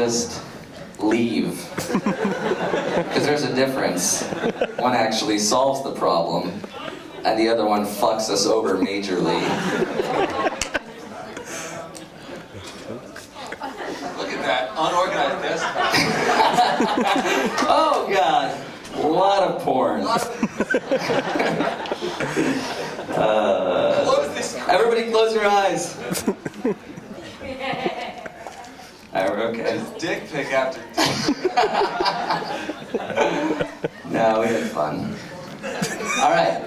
just leave. Because there's a difference. One actually solves the problem, and the other one fucks us over majorly. Look at that unorganized desktop. Oh God, a lot of porn. Close this. Everybody close your eyes. Okay. Dick pic after dick. No, we had fun. All right.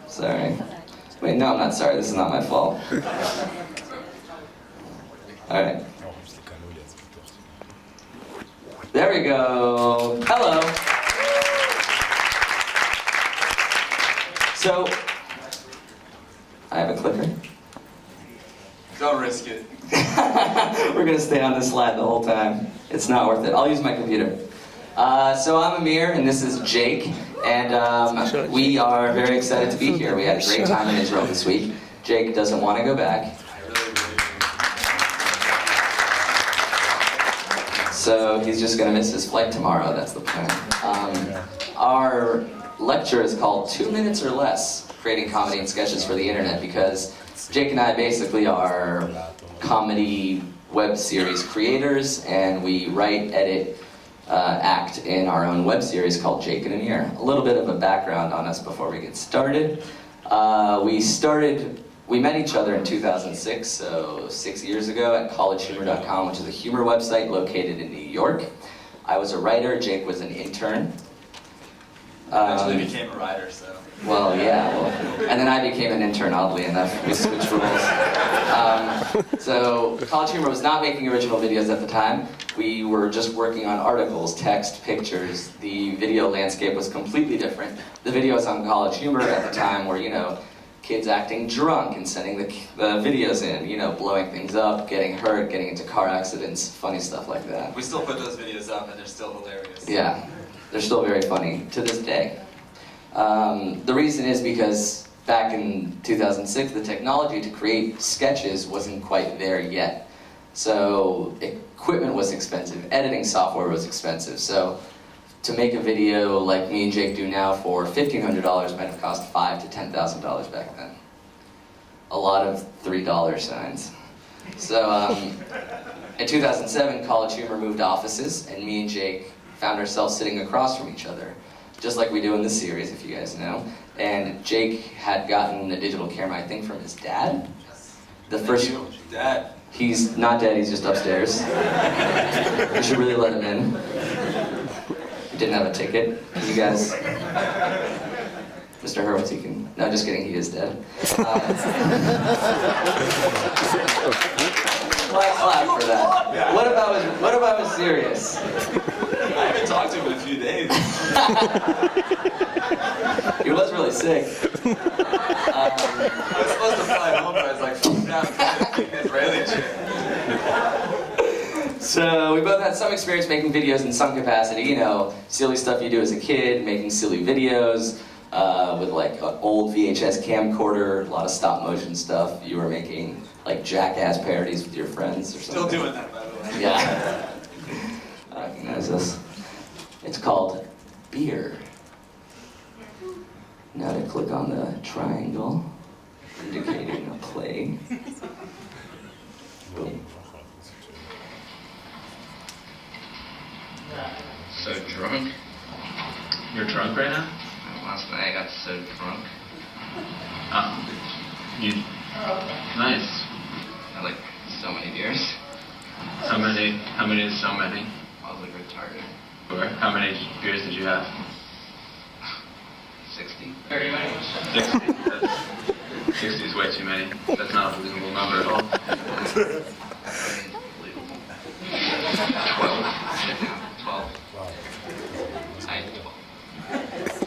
Sorry. Wait, no, I'm not sorry. This is not my fault. All right. There we go. Hello. So, I have a clicker. Don't risk it. We're gonna stay on this slide the whole time. It's not worth it. I'll use my computer. So I'm Amir, and this is Jake, and we are very excited to be here. We had a great time in Israel this week. Jake doesn't want to go back. So he's just gonna miss his flight tomorrow, that's the plan. Our lecture is called 2 Minutes or Less, Creating Comedy and Sketches for the Internet, because Jake and I basically are comedy web series creators, and we write, edit, act in our own web series called Jake and Amir. A little bit of a background on us before we get started. We met each other in 2006, so 6 years ago at collegehumor.com, which is a humor website located in New York. I was a writer, Jake was an intern. Actually became a writer, so. Well, yeah, and then I became an intern, oddly enough. We switched roles. So College Humor was not making original videos at the time. We were just working on articles, text, pictures. The video landscape was completely different. The videos on College Humor at the time were, kids acting drunk and sending the videos in, blowing things up, getting hurt, getting into car accidents, funny stuff like that. We still put those videos up, and they're still hilarious. Yeah, they're still very funny to this day. The reason is because back in 2006, the technology to create sketches wasn't quite there yet. So equipment was expensive, editing software was expensive. So to make a video like me and Jake do now for $1,500 might have cost $5,000 to $10,000 back then. A lot of $3 signs. So in 2007, College Humor moved offices, and me and Jake found ourselves sitting across from each other, just like we do in this series, if you guys know. And Jake had gotten a digital camera, I think, from his dad. The first Dad. He's not dead, he's just upstairs. You should really let him in. He didn't have a ticket. You guys, Mr. Hurwitz, you can, no, just kidding, he is dead. Clap for that. What about was serious? I haven't talked to him in a few days. He was really sick. I was supposed to fly home, but I was like, fuck down, Israeli shit. So we both had some experience making videos in some capacity, silly stuff you do as a kid, making silly videos with like an old VHS camcorder, a lot of stop motion stuff. You were making like Jackass parodies with your friends or something. Still doing that, by the way. Yeah. I recognize this. It's called Beer. Now to click on the triangle, indicating a play. Boom. So drunk? You're drunk right now? Last night I got so drunk. Nice. I like so many beers. How many is so many? I was like retarded. Or how many beers did you have? 60. 60 is way too many. That's not a reasonable number at all. 12.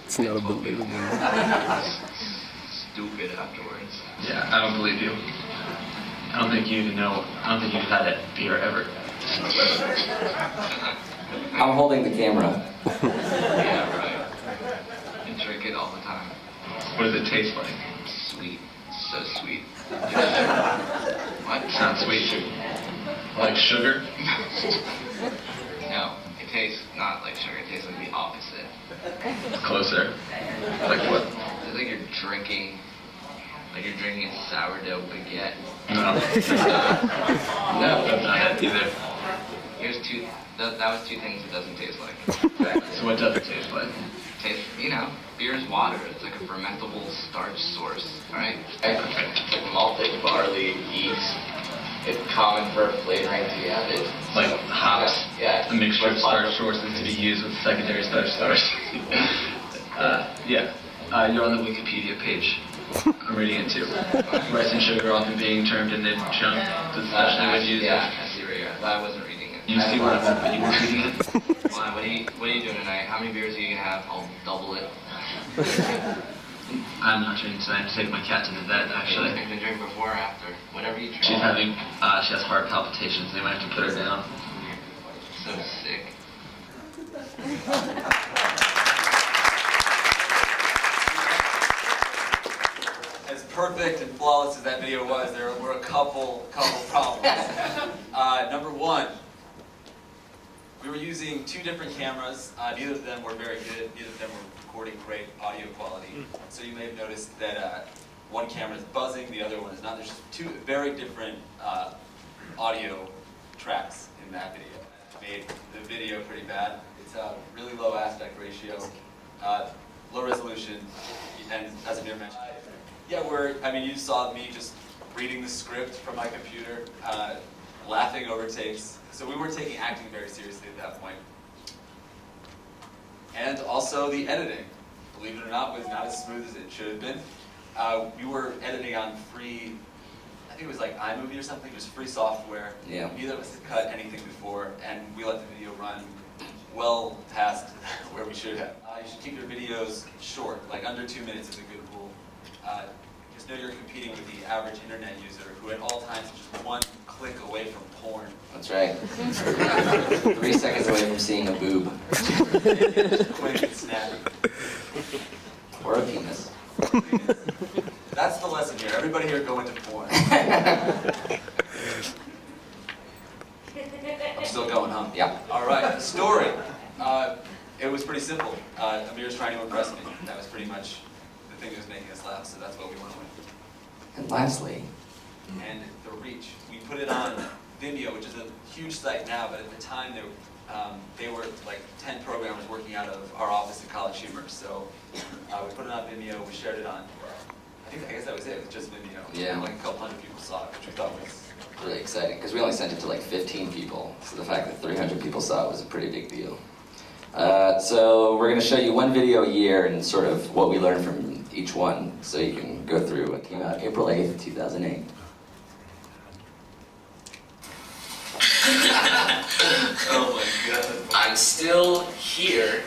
It's not unbelievable. Stupid afterwards. Yeah, I don't believe you. I don't think you've had that beer ever. I'm holding the camera. Yeah, right. I drink it all the time. What does it taste like? Sweet. So sweet. What? It's not sweet. Like sugar? No, it tastes not like sugar. It tastes like the opposite. Closer. Like what? It's like you're drinking a sourdough baguette. No. No, That's not it either. here's two. That was two things it doesn't taste like. So what does it taste like? Beer is water. It's like a fermentable starch source. All right. It's like malted barley, yeast. It's common for flavoring to have it. Like hops? Yeah. A mixture of starch sources to be used with secondary starch source. Yeah. You're on the Wikipedia page. I'm reading it too. Rice and sugar often being termed in the chunk, especially when used. Yeah, I see where you're at. But I wasn't reading it. You see what I'm at, but you weren't reading it? Why? What are you doing tonight? How many beers are you gonna have? I'll double it. I'm not drinking tonight. I have to take my cat to the vet, actually. You can drink before or after. Whatever you drink. She has heart palpitations. They might have to put her down. So sick. As perfect and flawless as that video was, there were a couple problems. Number one, we were using two different cameras. Neither of them were very good. Neither of them were recording great audio quality. So you may have noticed that one camera is buzzing, the other one is not. There's just two very different audio tracks in that video. It made the video pretty bad. It's a really low aspect ratio, low resolution, and as Amir mentioned, you saw me just reading the script from my computer, laughing over takes. So we weren't taking acting very seriously at that point. And also the editing, believe it or not, was not as smooth as it should have been. We were editing on free, I think it was like iMovie or something, it was free software. Yeah. Neither of us had cut anything before, and we let the video run well past where we should have. You should keep your videos short, like under 2 minutes is a good rule. Just know you're competing with the average internet user who at all times is just one click away from porn. That's right. 3 seconds away from seeing a boob. Quick and snappy. Or a penis. That's the lesson here. Everybody here go into porn. I'm still going, huh? Yeah. All right, the story. It was pretty simple. Amir's trying to impress me. That was pretty much the thing that was making us laugh, so that's what we went with. And lastly, And the reach. We put it on Vimeo, which is a huge site now, but at the time they were like 10 programmers working out of our office at College Humor. So we put it on Vimeo, we shared it on, I guess that was it, it was just Vimeo. Yeah. And like a couple hundred people saw it, which we thought was really exciting, because we only sent it to like 15 people. So the fact that 300 people saw it was a pretty big deal. So we're going to show you one video a year and sort of what we learned from each one, so you can go through. It came out April 8th, 2008. oh my god. I'm still here.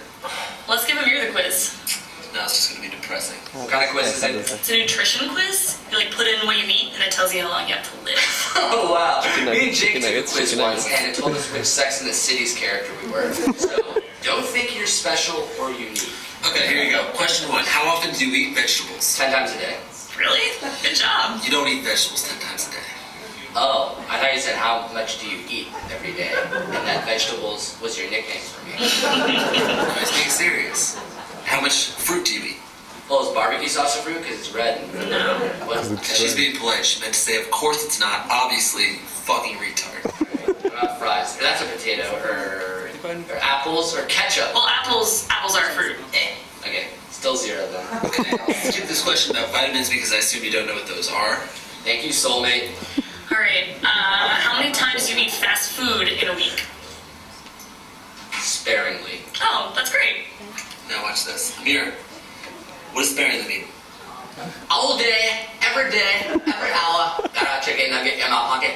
Let's give Amir the quiz. No, it's just going to be depressing. What kind of quiz is it? It's a nutrition quiz. You like put in what you eat and it tells you how long you have to live. Oh wow. Chicken Me and Jake took a nuggets, quiz chicken once nuggets. and it told us which Sex and the City's character we were. So don't think you're special or unique. Okay, here you go. Question 1. How often do you eat vegetables? 10 times a day. Really? Good job. You don't eat vegetables 10 times a day. Oh, I thought you said how much do you eat every day, and that vegetables was your nickname for me. I was being serious. How much fruit do you eat? Well, is barbecue sauce a fruit? Because it's red. No. What? She's being polite. She meant to say, of course it's not. Obviously, fucking retard. What about fries? That's a potato, or apples, or ketchup. Well, apples are a fruit. Okay, still 0 then. Okay, I'll skip this question about vitamins because I assume you don't know what those are. Thank you, soulmate. All right. How many times do you eat fast food in a week? Sparingly. Oh, that's great. Now watch this. Amir, what does sparingly mean? All day, every hour. Got a chicken nugget in my pocket.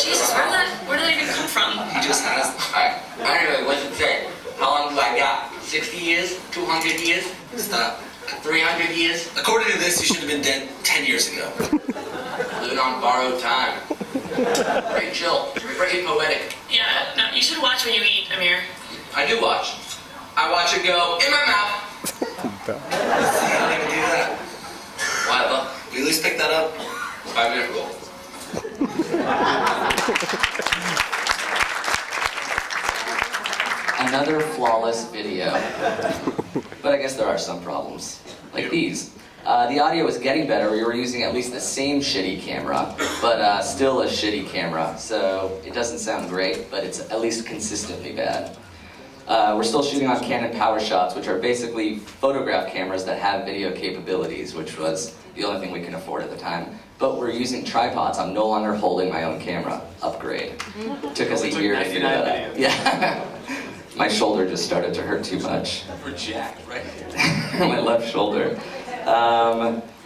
Jesus, where did that even come from? He just has... Alright, anyway, what's it say? How long do I got? 60 years? 200 years? Stop. 300 years? According to this, you should have been dead 10 years ago. Living on borrowed time. Very chill. Very poetic. Yeah, no, you should watch what you eat, Amir. I do watch. I watch it go in my mouth. See, I don't even do that. Whatever. Will you at least pick that up? 5-minute rule. another flawless video. But I guess there are some problems, like these. The audio was getting better. We were using at least the same shitty camera, but still a shitty camera. So it doesn't sound great, but it's at least consistently bad. We're still shooting on Canon PowerShots, which are basically photograph cameras that have video capabilities, which was the only thing we could afford at the time. But we're using tripods. I'm no longer holding my own camera. Upgrade. It took us a year to figure that out. Yeah. My shoulder just started to hurt too much. We're jacked, right? My left shoulder.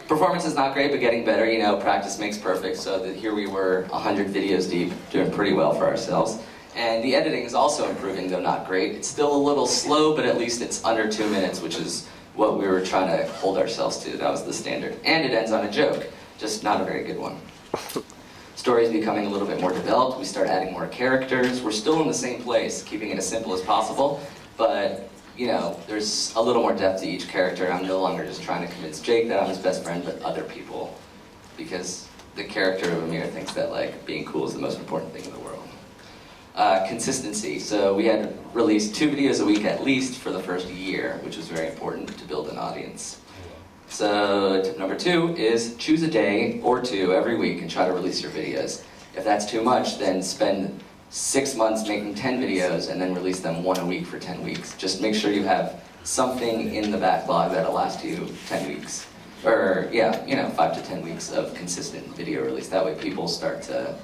Performance is not great, but getting better. You know, practice makes perfect. So here we were, 100 videos deep, doing pretty well for ourselves. And the editing is also improving, though not great. It's still a little slow, but at least it's under 2 minutes, which is what we were trying to hold ourselves to. That was the standard. And it ends on a joke, just not a very good one. Story's becoming a little bit more developed. We start adding more characters. We're still in the same place, keeping it as simple as possible, but you know, there's a little more depth to each character. I'm no longer just trying to convince Jake that I'm his best friend, but other people. Because the character of Amir thinks that like being cool is the most important thing in the world. Consistency. So we had released 2 videos a week at least for the first year, which was very important to build an audience. So tip number 2 is choose a day or 2 every week and try to release your videos. If that's too much, then spend 6 months making 10 videos and then release them 1 a week for 10 weeks. Just make sure you have something in the backlog that'll last you 10 weeks. Or yeah, you know, 5 to 10 weeks of consistent video release. That way people start to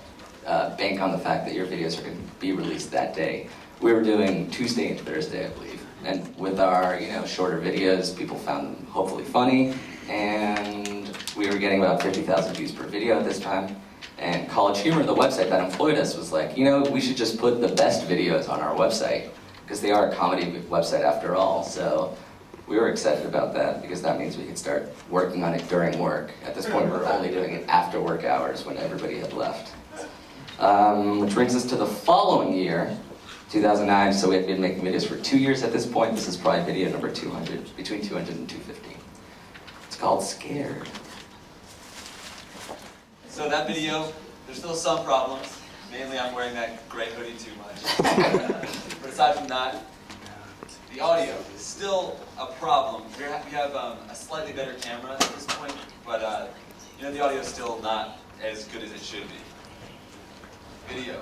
bank on the fact that your videos are going to be released that day. We were doing Tuesday and Thursday, I believe. And with our, you know, shorter videos, people found them hopefully funny. And we were getting about 50,000 views per video at this time. And College Humor, the website that employed us, was like, you know, we should just put the best videos on our website, because they are a comedy website after all. So we were excited about that, because that means we could start working on it during work. At this point, we were only doing it after work hours when everybody had left. Which brings us to the following year, 2009. So we had been making videos for 2 years at this point. This is probably video number 200, between 200 and 250. It's called Scared. So that video, there's still some problems. Mainly I'm wearing that gray hoodie too much. But aside from that, the audio is still a problem. We have a slightly better camera at this point, but you know, the audio is still not as good as it should be. Video.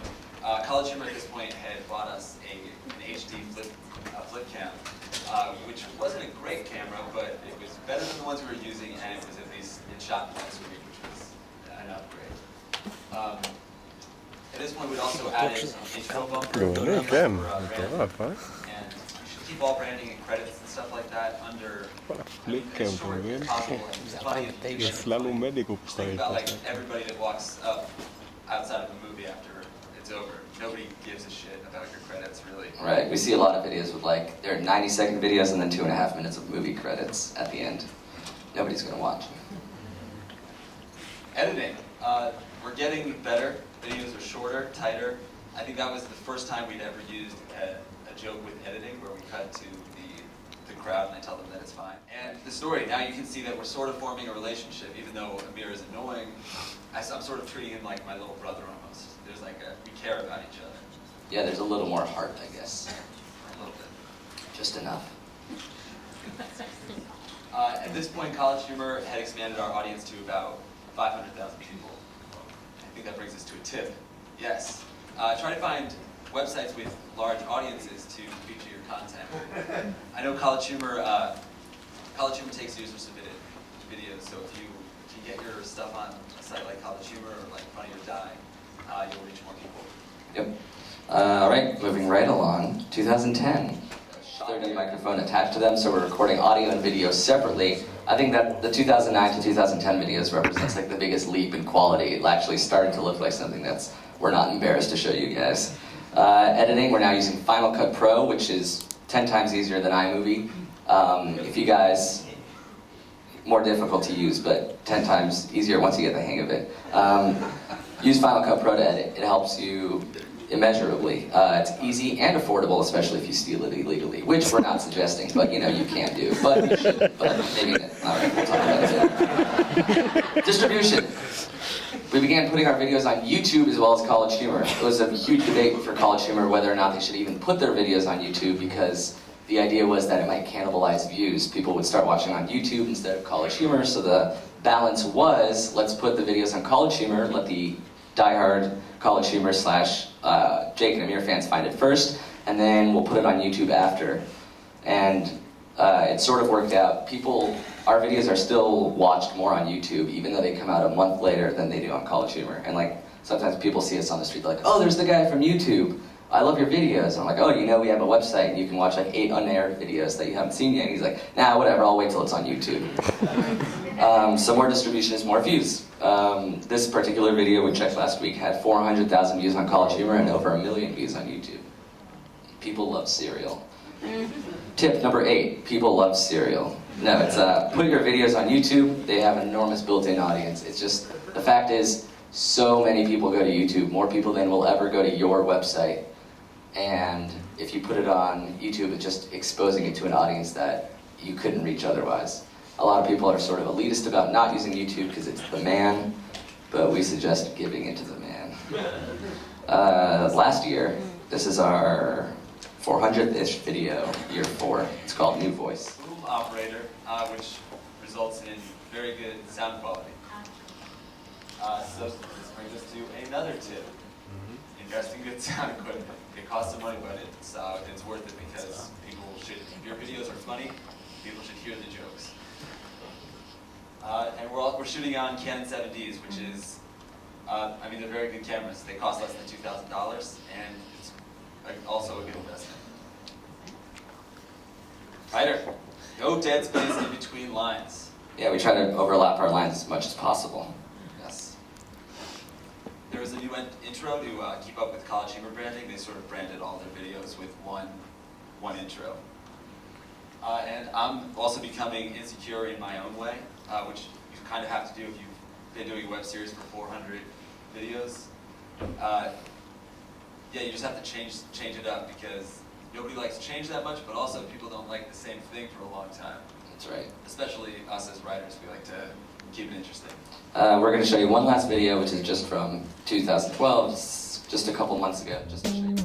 College Humor at this point had bought us an HD flip cam, which wasn't a great camera, but it was better than the ones we were using, and it was at least, it shot twice a week, which was an upgrade. At this point, we'd also added some intro bumper. כן, branding, מטורף, and you should keep all branding and credits and stuff like that under פליק קאם, as אתה short מבין? as possible and funny in the beginning. סללו מדיקו Just think about like everybody that walks up outside of the movie after it's over. Nobody gives a shit about your credits, really. Right, we see a lot of videos with like, they're 90-second videos and then 2.5 minutes of movie credits at the end. Nobody's gonna watch. Editing. We're getting better. Videos are shorter, tighter. I think that was the first time we'd ever used a joke with editing where we cut to the crowd and I tell them that it's fine. And the story, now you can see that we're sort of forming a relationship, even though Amir is annoying. I'm sort of treating him like my little brother almost. There's like we care about each other. Yeah, there's a little more heart, I guess. A little bit. Just enough. At this point, College Humor had expanded our audience to about 500,000 people. I think that brings us to a tip. Yes. Try to find websites with large audiences to feature your content. I know College Humor takes user-submitted videos, so if you can get your stuff on a site like College Humor or like Funny or Die, you'll reach more people. Yep. All right, moving right along. 2010. 30 microphone attached to them, so we're recording audio and video separately. I think that the 2009 to 2010 videos represents like the biggest leap in quality. It actually started to look like something that's we're not embarrassed to show you guys. Editing, we're now using Final Cut Pro, which is 10 times easier than iMovie. If you guys, more difficult to use, but 10 times easier once you get the hang of it. Use Final Cut Pro to edit. It helps you immeasurably. It's easy and affordable, especially if you steal it illegally, which we're not suggesting, but you know, you can do. But you should, but maybe not. All right, we'll talk about it. Distribution. we began putting our videos on YouTube as well as College Humor. It was a huge debate for College Humor whether or not they should even put their videos on YouTube because the idea was that it might cannibalize views. People would start watching on YouTube instead of College Humor, so the balance was, let's put the videos on College Humor, let the diehard College Humor / Jake and Amir fans find it first, and then we'll put it on YouTube after. And it sort of worked out. Our videos are still watched more on YouTube, even though they come out a month later than they do on College Humor. And like, sometimes people see us on the street, they're like, oh, there's the guy from YouTube. I love your videos. And I'm like, oh, you know we have a website and you can watch like 8 unaired videos that you haven't seen yet. And he's like, nah, whatever, I'll wait till it's on YouTube. So more distribution is more views. This particular video we checked last week had 400,000 views on College Humor and over 1 million views on YouTube. People love cereal. Tip number 8, people love cereal. No, it's put your videos on YouTube. They have an enormous built-in audience. It's just, the fact is, so many people go to YouTube, more people than will ever go to your website. And if you put it on YouTube, it's just exposing it to an audience that you couldn't reach otherwise. A lot of people are sort of elitist about not using YouTube because it's the man, but we suggest giving it to the man. Last year, this is our 400th-ish video, year 4. It's called New Voice. Boom operator, which results in very good sound quality. So this brings us to another tip. Invest in good sound equipment. It costs some money, but it's worth it because people should, if your videos are funny, people should hear the jokes. And we're shooting on Canon 7Ds, which is, I mean, they're very good cameras. They cost less than $2,000, and it's also a good investment. Writer, no dead space in between lines. Yeah, we try to overlap our lines as much as possible. Yes. There was a new intro to keep up with College Humor branding. They sort of branded all their videos with one intro. And I'm also becoming insecure in my own way, which you kind of have to do if you've been doing a web series for 400 videos. Yeah, you just have to change it up because nobody likes change that much, but also people don't like the same thing for a long time. That's right. Especially us as writers, we like to keep it interesting. We're going to show you one last video, which is just from 2012, just a couple months ago, just to show you